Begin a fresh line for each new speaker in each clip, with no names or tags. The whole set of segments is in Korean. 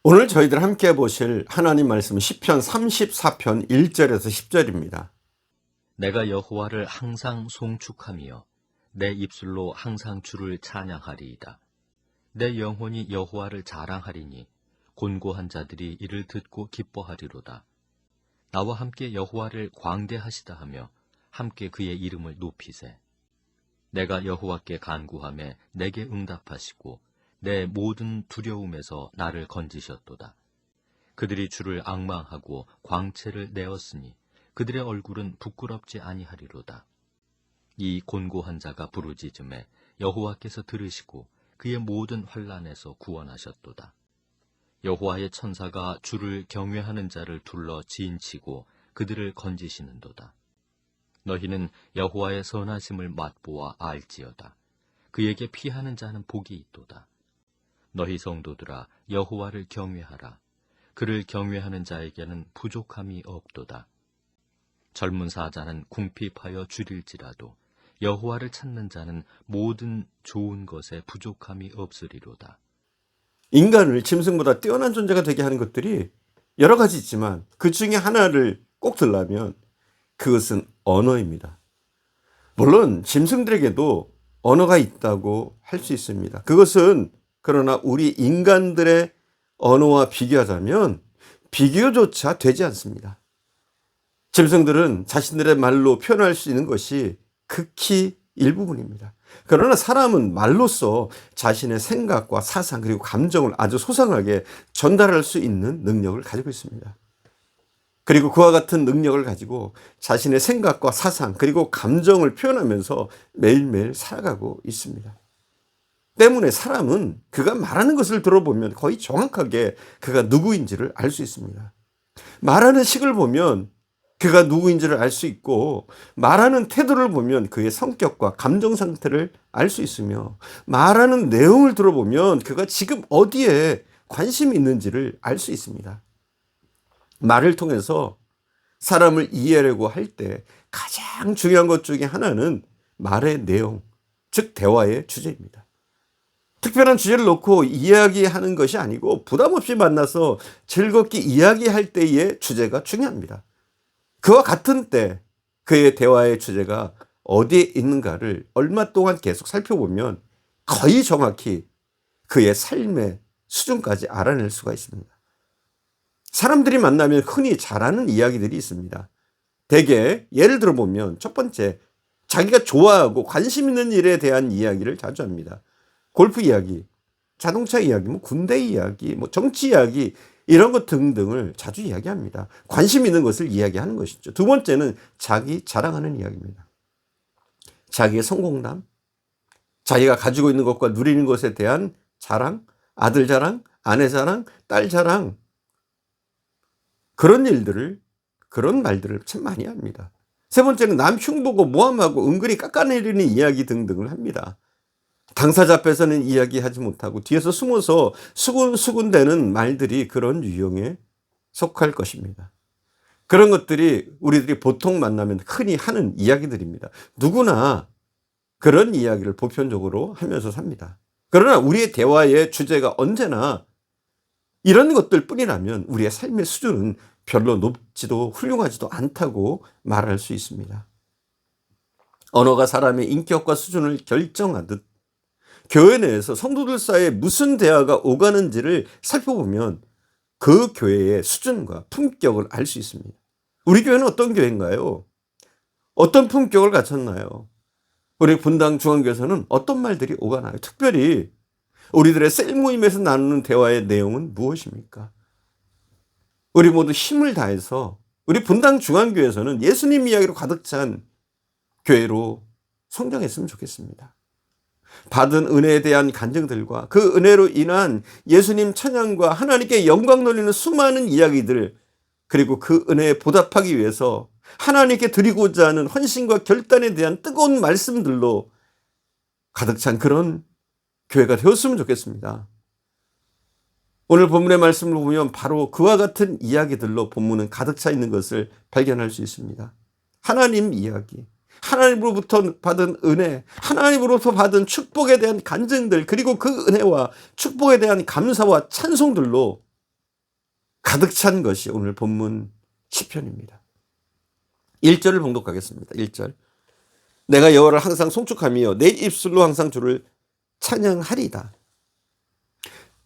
오늘 저희들 함께 보실 하나님 말씀은 시편 34편 1절에서 10절입니다.
내가 여호와를 항상 송축하며 내 입술로 항상 주를 찬양하리이다. 내 영혼이 여호와를 자랑하리니 곤고한 자들이 이를 듣고 기뻐하리로다. 나와 함께 여호와를 광대하시다 하며 함께 그의 이름을 높이세. 내가 여호와께 간구하매 내게 응답하시고 내 모든 두려움에서 나를 건지셨도다. 그들이 주를 앙망하고 광채를 내었으니 그들의 얼굴은 부끄럽지 아니하리로다. 이 곤고한 자가 부르짖음에 여호와께서 들으시고 그의 모든 환난에서 구원하셨도다. 여호와의 천사가 주를 경외하는 자를 둘러 지인치고 그들을 건지시는도다. 너희는 여호와의 선하심을 맛보아 알지어다. 그에게 피하는 자는 복이 있도다. 너희 성도들아 여호와를 경외하라. 그를 경외하는 자에게는 부족함이 없도다. 젊은 사자는 궁핍하여 줄일지라도 여호와를 찾는 자는 모든 좋은 것에 부족함이 없으리로다.
인간을 짐승보다 뛰어난 존재가 되게 하는 것들이 여러 가지 있지만 그 중에 하나를 꼭 들라면 그것은 언어입니다. 물론 짐승들에게도 언어가 있다고 할 수 있습니다. 그것은 그러나 우리 인간들의 언어와 비교하자면 비교조차 되지 않습니다. 짐승들은 자신들의 말로 표현할 수 있는 것이 극히 일부분입니다. 그러나 사람은 말로써 자신의 생각과 사상 그리고 감정을 아주 소상하게 전달할 수 있는 능력을 가지고 있습니다. 그리고 그와 같은 능력을 가지고 자신의 생각과 사상 그리고 감정을 표현하면서 매일매일 살아가고 있습니다. 때문에 사람은 그가 말하는 것을 들어보면 거의 정확하게 그가 누구인지를 알 수 있습니다. 말하는 식을 보면 그가 누구인지를 알 수 있고 말하는 태도를 보면 그의 성격과 감정 상태를 알 수 있으며 말하는 내용을 들어보면 그가 지금 어디에 관심이 있는지를 알 수 있습니다. 말을 통해서 사람을 이해하려고 할 때 가장 중요한 것 중에 하나는 말의 내용, 즉 대화의 주제입니다. 특별한 주제를 놓고 이야기하는 것이 아니고 부담 없이 만나서 즐겁게 이야기할 때의 주제가 중요합니다. 그와 같은 때 그의 대화의 주제가 어디에 있는가를 얼마 동안 계속 살펴보면 거의 정확히 그의 삶의 수준까지 알아낼 수가 있습니다. 사람들이 만나면 흔히 잘하는 이야기들이 있습니다. 대개 예를 들어보면 첫 번째, 자기가 좋아하고 관심 있는 일에 대한 이야기를 자주 합니다. 골프 이야기, 자동차 이야기, 군대 이야기, 정치 이야기 이런 것 등등을 자주 이야기합니다. 관심 있는 것을 이야기하는 것이죠. 두 번째는 자기 자랑하는 이야기입니다. 자기의 성공담, 자기가 가지고 있는 것과 누리는 것에 대한 자랑, 아들 자랑, 아내 자랑, 딸 자랑 그런 일들을 그런 말들을 참 많이 합니다. 세 번째는 남 흉보고 모함하고 은근히 깎아내리는 이야기 등등을 합니다. 당사자 앞에서는 이야기하지 못하고 뒤에서 숨어서 수군수군대는 말들이 그런 유형에 속할 것입니다. 그런 것들이 우리들이 보통 만나면 흔히 하는 이야기들입니다. 누구나 그런 이야기를 보편적으로 하면서 삽니다. 그러나 우리의 대화의 주제가 언제나 이런 것들 뿐이라면 우리의 삶의 수준은 별로 높지도 훌륭하지도 않다고 말할 수 있습니다. 언어가 사람의 인격과 수준을 결정하듯 교회 내에서 성도들 사이에 무슨 대화가 오가는지를 살펴보면 그 교회의 수준과 품격을 알 수 있습니다. 우리 교회는 어떤 교회인가요? 어떤 품격을 갖췄나요? 우리 분당 중앙교회에서는 어떤 말들이 오가나요? 특별히 우리들의 셀 모임에서 나누는 대화의 내용은 무엇입니까? 우리 모두 힘을 다해서 우리 분당 중앙교회에서는 예수님 이야기로 가득 찬 교회로 성장했으면 좋겠습니다. 받은 은혜에 대한 간증들과 그 은혜로 인한 예수님 찬양과 하나님께 영광 돌리는 수많은 이야기들, 그리고 그 은혜에 보답하기 위해서 하나님께 드리고자 하는 헌신과 결단에 대한 뜨거운 말씀들로 가득 찬 그런 교회가 되었으면 좋겠습니다. 오늘 본문의 말씀을 보면 바로 그와 같은 이야기들로 본문은 가득 차 있는 것을 발견할 수 있습니다. 하나님 이야기, 하나님으로부터 받은 은혜, 하나님으로부터 받은 축복에 대한 간증들, 그리고 그 은혜와 축복에 대한 감사와 찬송들로 가득 찬 것이 오늘 본문 시편입니다. 1절을 봉독하겠습니다. 1절. 내가 여호와를 항상 송축하며 내 입술로 항상 주를 찬양하리다.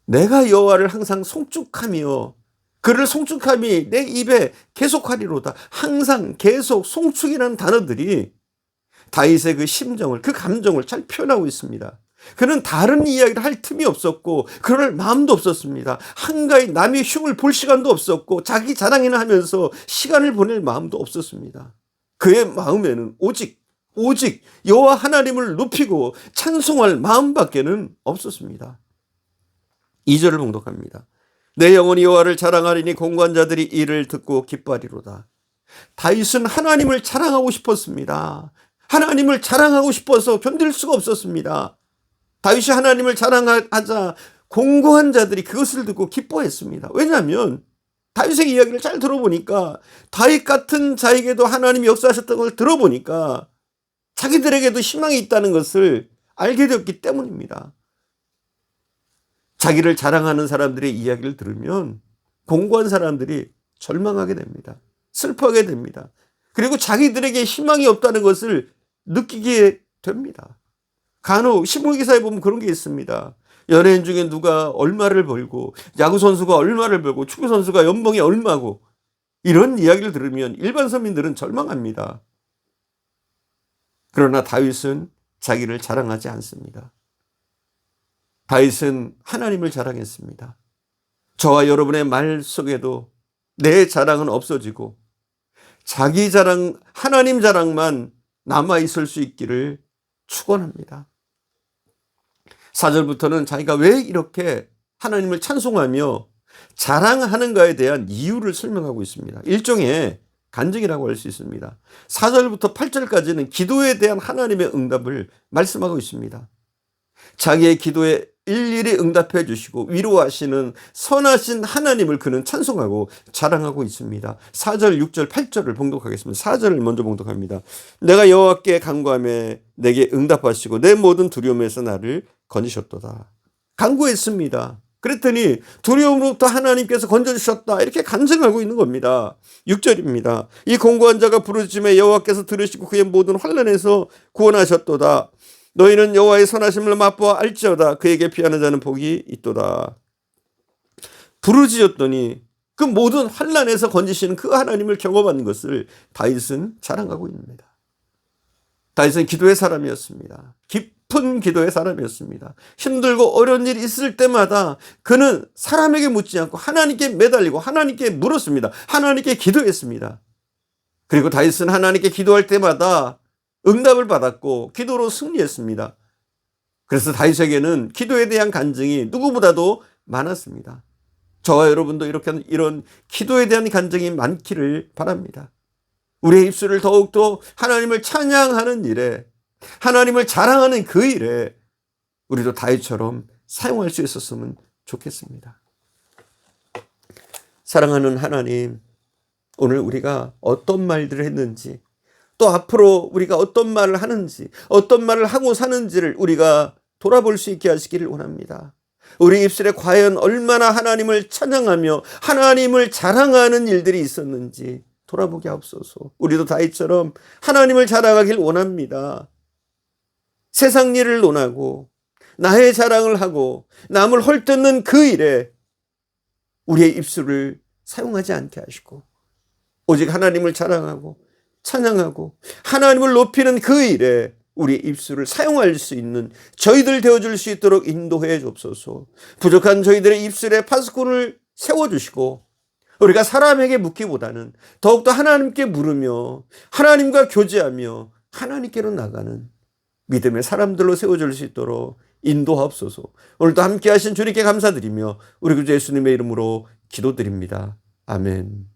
내가 여호와를 항상 송축하며, 그를 송축함이 내 입에 계속하리로다. 항상, 계속, 송축이라는 단어들이 다윗의 그 심정을, 그 감정을 잘 표현하고 있습니다. 그는 다른 이야기를 할 틈이 없었고 그럴 마음도 없었습니다. 한가히 남의 흉을 볼 시간도 없었고 자기 자랑이나 하면서 시간을 보낼 마음도 없었습니다. 그의 마음에는 오직 여호와 하나님을 높이고 찬송할 마음밖에는 없었습니다. 2절을 봉독합니다. 내 영혼이 여호와를 자랑하리니 공고한 자들이 이를 듣고 기뻐하리로다. 다윗은 하나님을 자랑하고 싶었습니다. 하나님을 자랑하고 싶어서 견딜 수가 없었습니다. 다윗이 하나님을 자랑하자 공고한 자들이 그것을 듣고 기뻐했습니다. 왜냐하면 다윗의 이야기를 잘 들어보니까, 다윗 같은 자에게도 하나님이 역사하셨던 걸 들어보니까 자기들에게도 희망이 있다는 것을 알게 되었기 때문입니다. 자기를 자랑하는 사람들의 이야기를 들으면 공고한 사람들이 절망하게 됩니다. 슬퍼하게 됩니다. 그리고 자기들에게 희망이 없다는 것을 느끼게 됩니다. 간혹 신문기사에 보면 그런 게 있습니다. 연예인 중에 누가 얼마를 벌고, 야구선수가 얼마를 벌고, 축구선수가 연봉이 얼마고, 이런 이야기를 들으면 일반 서민들은 절망합니다. 그러나 다윗은 자기를 자랑하지 않습니다. 다윗은 하나님을 자랑했습니다. 저와 여러분의 말 속에도 내 자랑은 없어지고 자기 자랑, 하나님 자랑만 남아있을 수 있기를 축원합니다. 4절부터는 자기가 왜 이렇게 하나님을 찬송하며 자랑하는가에 대한 이유를 설명하고 있습니다. 일종의 간증이라고 할 수 있습니다. 4절부터 8절까지는 기도에 대한 하나님의 응답을 말씀하고 있습니다. 자기의 기도에 일일이 응답해 주시고 위로하시는 선하신 하나님을 그는 찬송하고 자랑하고 있습니다. 4절, 6절, 8절을 봉독하겠습니다. 4절을 먼저 봉독합니다. 내가 여호와께 간구하며 내게 응답하시고 내 모든 두려움에서 나를 건지셨도다. 간구했습니다. 그랬더니 두려움으로부터 하나님께서 건져주셨다, 이렇게 간증하고 있는 겁니다. 6절입니다. 이 공고한 자가 부르짖음에 여호와께서 들으시고 그의 모든 환난에서 구원하셨도다. 너희는 여호와의 선하심을 맛보아 알지어다. 그에게 피하는 자는 복이 있도다. 부르짖었더니 그 모든 환난에서 건지시는 그 하나님을 경험한 것을 다윗은 자랑하고 있습니다. 다윗은 기도의 사람이었습니다. 깊은 기도의 사람이었습니다. 힘들고 어려운 일이 있을 때마다 그는 사람에게 묻지 않고 하나님께 매달리고 하나님께 물었습니다. 하나님께 기도했습니다. 그리고 다윗은 하나님께 기도할 때마다 응답을 받았고 기도로 승리했습니다. 그래서 다윗에게는 기도에 대한 간증이 누구보다도 많았습니다. 저와 여러분도 이런 기도에 대한 간증이 많기를 바랍니다. 우리의 입술을 더욱더 하나님을 찬양하는 일에, 하나님을 자랑하는 그 일에 우리도 다윗처럼 사용할 수 있었으면 좋겠습니다. 사랑하는 하나님, 오늘 우리가 어떤 말들을 했는지, 또 앞으로 우리가 어떤 말을 하는지, 어떤 말을 하고 사는지를 우리가 돌아볼 수 있게 하시기를 원합니다. 우리 입술에 과연 얼마나 하나님을 찬양하며 하나님을 자랑하는 일들이 있었는지 돌아보게 하옵소서. 우리도 다윗처럼 하나님을 자랑하길 원합니다. 세상 일을 논하고 나의 자랑을 하고 남을 헐뜯는 그 일에 우리의 입술을 사용하지 않게 하시고 오직 하나님을 자랑하고 찬양하고 하나님을 높이는 그 일에 우리 입술을 사용할 수 있는 저희들 되어줄 수 있도록 인도해 주옵소서. 부족한 저희들의 입술에 파수꾼을 세워주시고 우리가 사람에게 묻기보다는 더욱더 하나님께 물으며 하나님과 교제하며 하나님께로 나가는 믿음의 사람들로 세워줄 수 있도록 인도하옵소서. 오늘도 함께 하신 주님께 감사드리며 우리 구주 예수님의 이름으로 기도드립니다. 아멘.